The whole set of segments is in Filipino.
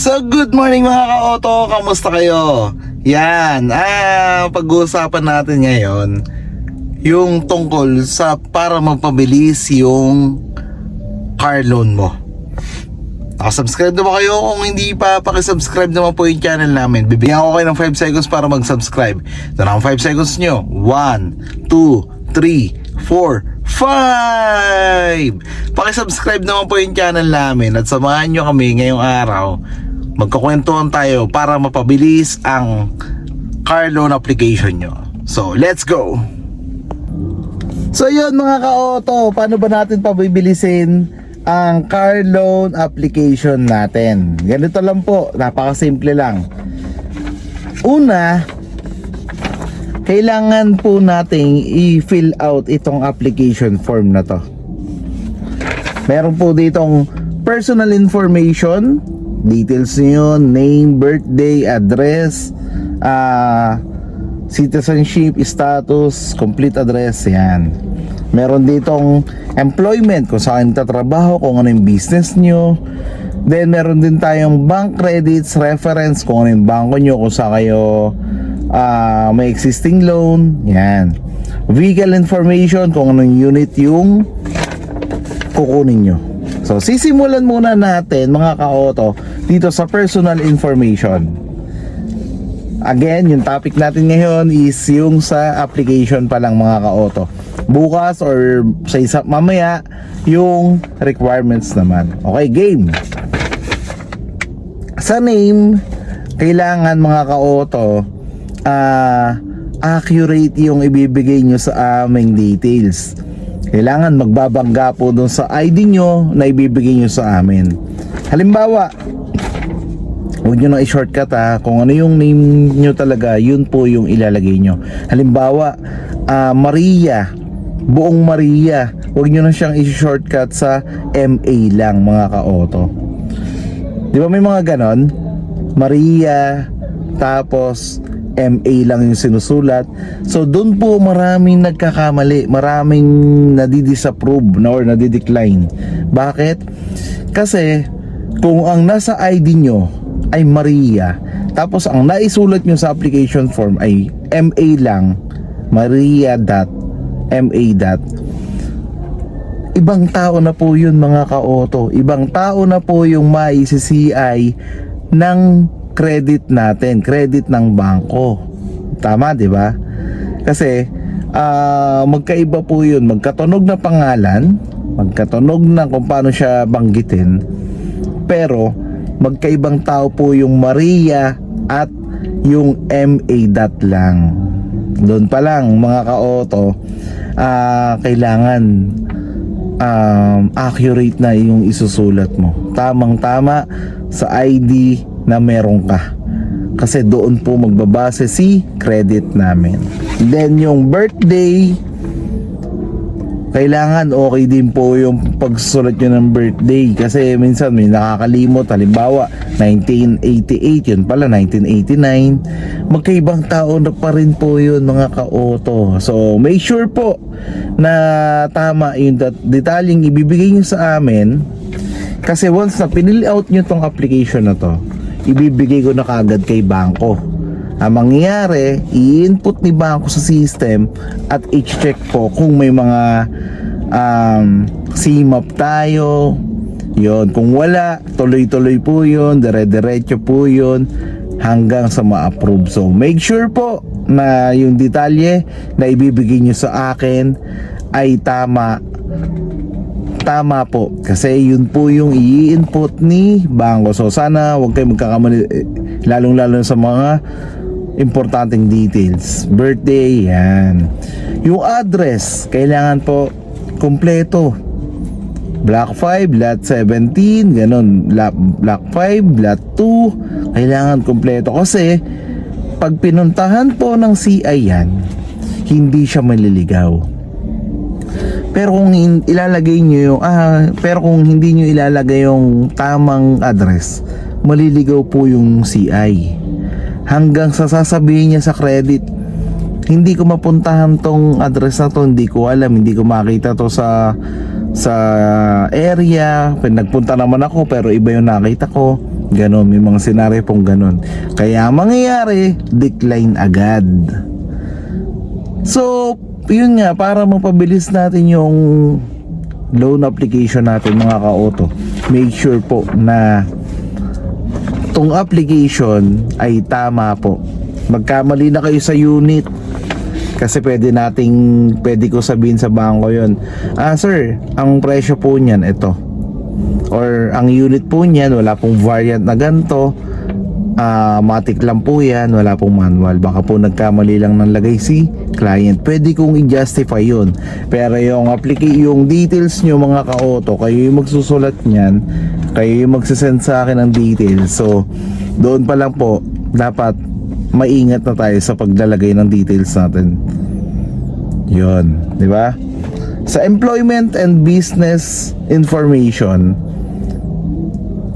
So good morning mga ka-auto, kamusta kayo? Yan, pag-uusapan natin ngayon yung tungkol sa para magpabilis yung car loan mo. Nakasubscribe na ba kayo? Kung hindi pa, pakisubscribe naman po yung channel namin. Bibigyan ko kayo ng 5 seconds para mag-subscribe. Ito na ang 5 seconds nyo. 1, 2, 3, 4, 5. Pakisubscribe naman po yung channel namin at samahan nyo kami ngayong araw. Magkukwentuhan tayo para mapabilis ang car loan application nyo. So, let's go! So yun mga ka-auto, paano ba natin pabibilisin ang car loan application natin? Ganito lang po, napakasimple lang. Una, kailangan po nating i-fill out itong application form na to. Meron po ditong personal information, details nyo, name, birthday, address, citizenship, status, complete address, yan. Meron ditong employment, kung saan tatrabaho, kung ano yung business nyo. Then meron din tayong bank credits, reference, kung ano yung bangko nyo, kung saan kayo may existing loan, yan. Vehicle information, kung anong unit yung kukunin nyo. So sisimulan muna natin mga ka-auto dito sa personal information. Again, yung topic natin ngayon is yung sa application pa lang mga ka-auto. Bukas or sa mamaya yung requirements naman. Okay, game. Sa name, kailangan mga ka-auto accurate yung ibibigay nyo sa aming details. Kailangan magbabangga po dun sa ID nyo na ibibigay nyo sa amin. Halimbawa, huwag nyo na i-shortcut kung ano yung name nyo talaga, yun po yung ilalagay nyo. Halimbawa, Maria, buong Maria, huwag nyo na siyang i-shortcut sa MA lang mga ka-auto. Di ba may mga ganon? Maria, tapos MA lang yung sinusulat. So doon po maraming nagkakamali, maraming nadidisapprove or nadidecline. Bakit? Kasi kung ang nasa ID nyo ay Maria, tapos ang naisulat nyo sa application form ay MA lang, Maria.MA. Ibang tao na po yun mga ka-auto. Ibang tao na po yung mai-CCI ng credit natin, credit ng bangko. Tama, di ba? Kasi magkaiba po yun, magkatunog na pangalan, magkatunog na kung paano siya banggitin, pero magkaibang tao po yung Maria at yung MA dot lang. Doon pa lang mga ka-auto, kailangan accurate na yung isusulat mo. Tamang-tama sa ID na meron ka. Kasi doon po magbabase si credit namin. Then yung birthday, kailangan okay din po yung pagsusulat nyo ng birthday. Kasi minsan may nakakalimot. Halimbawa 1988, yun pala 1989. Magkaibang tao na pa rin po yun mga ka-auto. So make sure po na tama yung detalyeng ibibigay nyo sa amin. Kasi once na pinili out nyo tong application na to, ibibigay ko na kagad kay bangko. Ang mangyayari, i-input ni bangko sa system at i-check po kung may mga CMAP tayo. Yon, kung wala, tuloy-tuloy po yun, dire-diretso po yun hanggang sa ma-approve. So make sure po na yung detalye na ibibigay nyo sa akin ay tama po, kasi yun po yung i-input ni bangko. So sana huwag kayo magkakamali, lalong-lalo sa mga importanteng details. Birthday, yan. Yung address, kailangan po kompleto. Block 5, lot 17, ganun. Block 5, lot 2, kailangan kompleto. Kasi pag pinuntahan po ng CI yan, hindi siya maliligaw. Pero kung ilalagay nyo yung pero kung hindi nyo ilalagay yung tamang address, maliligaw po yung CI. Hanggang sa sasabihin niya sa credit, hindi ko mapuntahan tong address na to, hindi ko alam, hindi ko makita to sa area. Nagpunta naman ako pero iba yung nakita ko. Ganon, may mga senaryo pong ganon. Kaya ang mangyayari, decline agad. So, yun nga, para mapabilis natin yung loan application natin mga ka-auto, make sure po na tong application ay tama po. Magkamali na kayo sa unit, kasi pwede ko sabihin sa bangko yon, sir, ang presyo po niyan ito, or ang unit po niyan wala pong variant na ganito, matic lang po yan, wala pong manual. Baka po nagkamali lang ng lagay si client, pwede kong i-justify yun. Pero yung yung details nyo mga ka-auto, kayo yung magsusulat nyan, kayo yung magsasend sa akin ng details. So doon pa lang po dapat maingat na tayo sa paglalagay ng details natin. Yun, di ba? Sa employment and business information,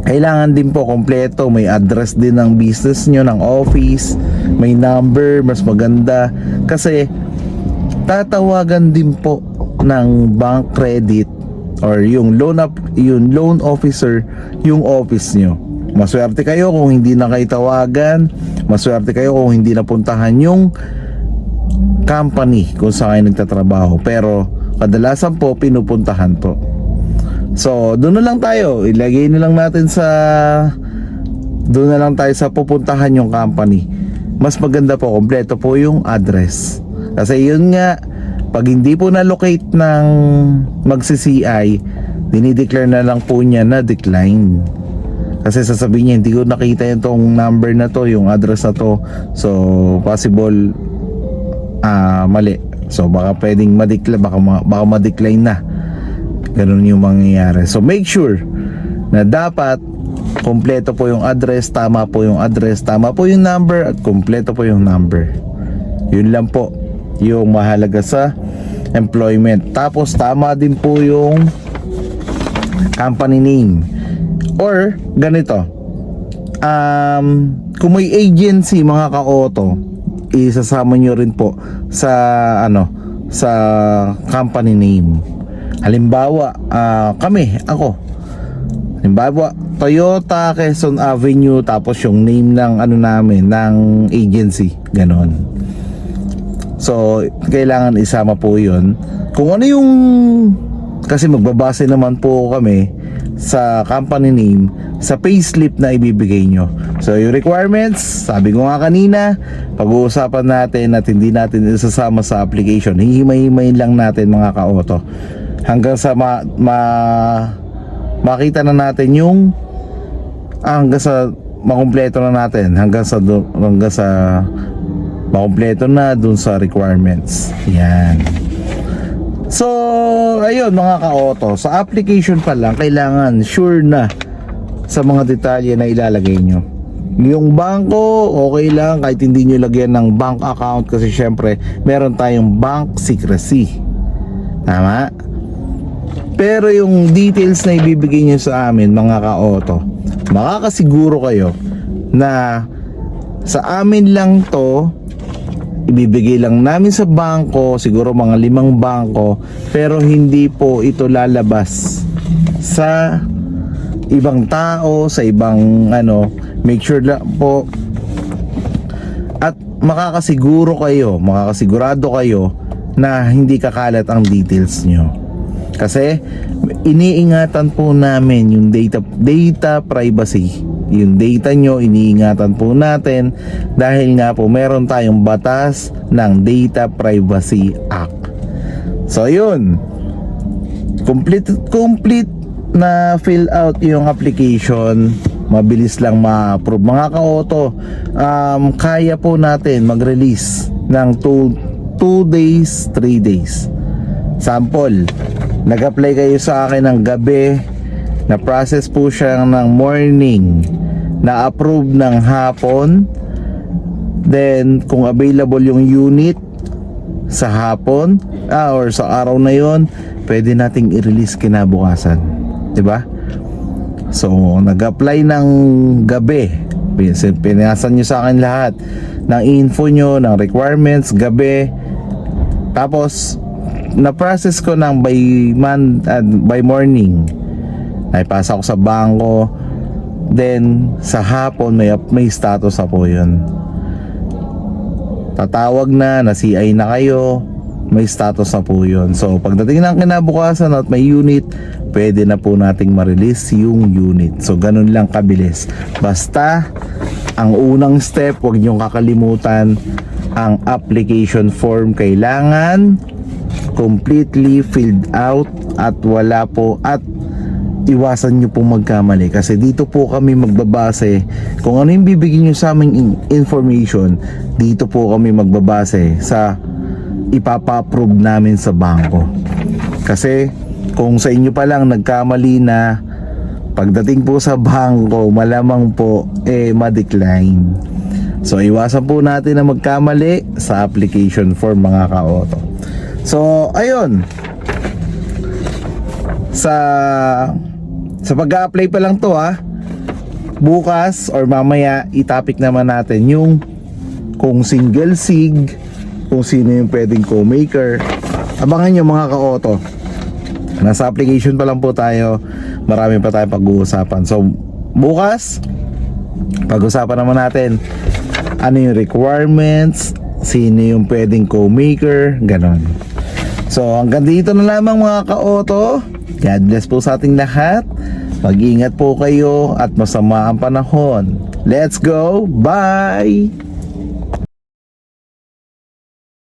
kailangan din po kompleto, may address din ng business nyo, ng office, may number, mas maganda. Kasi tatawagan din po ng bank credit or yung loan officer yung office nyo. Maswerte kayo kung hindi na kayo tawagan, maswerte kayo kung hindi napuntahan yung company kung saan kayo nagtatrabaho. Pero kadalasan po pinupuntahan po. So, doon na lang tayo. Ilagay na lang natin doon na lang tayo sa pupuntahan yung company. Mas maganda po, kompleto po yung address. Kasi yun nga, pag hindi po na-locate ng magsi-CI, dinideclare na lang po niya na decline. Kasi sasabihin niya, hindi ko nakita yung number na to, yung address na to. So, possible mali. So, baka pwedeng baka ma-decline na. Ganun yung mangyayari. So make sure na dapat kompleto po yung address, tama po yung address, tama po yung number, at kompleto po yung number. Yun lang po yung mahalaga sa employment. Tapos tama din po yung company name. Or ganito, kung may agency mga ka-auto, isasama nyo rin po sa sa company name. Halimbawa, ako halimbawa Toyota Quezon Avenue, tapos yung name ng namin, ng agency, ganon. So kailangan isama po yun. Kung ano yung, kasi magbabase naman po kami sa company name sa payslip na ibibigay nyo. So yung requirements, sabi ko nga kanina, pag-uusapan natin at hindi natin isasama sa application, hihimay-himayin lang natin mga ka-auto hanggang sa makita na natin yung hanggang sa makumpleto na natin, hanggang sa makumpleto na dun sa requirements. Yan. So ayun mga ka-auto, sa application pa lang kailangan sure na sa mga detalye na ilalagay nyo. Yung bangko, okay lang kahit hindi nyo lagyan ng bank account, kasi syempre meron tayong bank secrecy. Tama? Pero yung details na ibibigay nyo sa amin mga ka-auto, makakasiguro kayo na sa amin lang to, ibibigay lang namin sa bangko, siguro mga 5 bangko, pero hindi po ito lalabas sa ibang tao, sa ibang make sure lang po, at makakasigurado kayo na hindi kakalat ang details nyo. Kasi iniingatan po namin yung data privacy. Yung data nyo, iniingatan po natin dahil nga po meron tayong batas ng Data Privacy Act. So yun, complete na fill out yung application, mabilis lang ma-approve mga ka-auto. Kaya po natin mag-release ng 2 days, 3 days. Sample, nag-apply kayo sa akin ng gabi, na process po siya ng morning, na approve ng hapon, then kung available yung unit sa hapon or sa araw na yon, pwede nating i-release kinabukasan, 'di ba? So nag-apply ng gabi, pinasan nyo sa akin lahat ng info nyo, ng requirements gabi, tapos na-process ko ng by morning, naipasa ko sa bangko, Then sa hapon may status na po yun. Tatawag na CI na kayo, may status na po yun. So pagdating ng kinabukasan at may unit, pwede na po nating ma-release yung unit. So ganun lang kabilis. Basta ang unang step, huwag niyong kakalimutan, ang application form kailangan completely filled out at wala po, at iwasan nyo pong magkamali kasi dito po kami magbabase kung ano yung bibigyan nyo sa aming information. Dito po kami magbabase sa ipapa-approve namin sa bangko. Kasi kung sa inyo pa lang nagkamali na, pagdating po sa bangko malamang po ma-decline. So iwasan po natin na magkamali sa application form mga ka-auto. So ayun, sa pag-a-apply pa lang to bukas or mamaya itapik naman natin yung kung single sig, kung sino yung pwedeng co-maker. Abangan nyo mga ka-auto, nasa application pa lang po tayo, marami pa tayong pag-uusapan. So bukas pag-usapan naman natin ano yung requirements, sino yung pwedeng co-maker, ganon. So hanggang dito na lamang mga ka-auto. God bless po sa ating lahat. Mag-ingat po kayo at masama ang panahon. Let's go! Bye!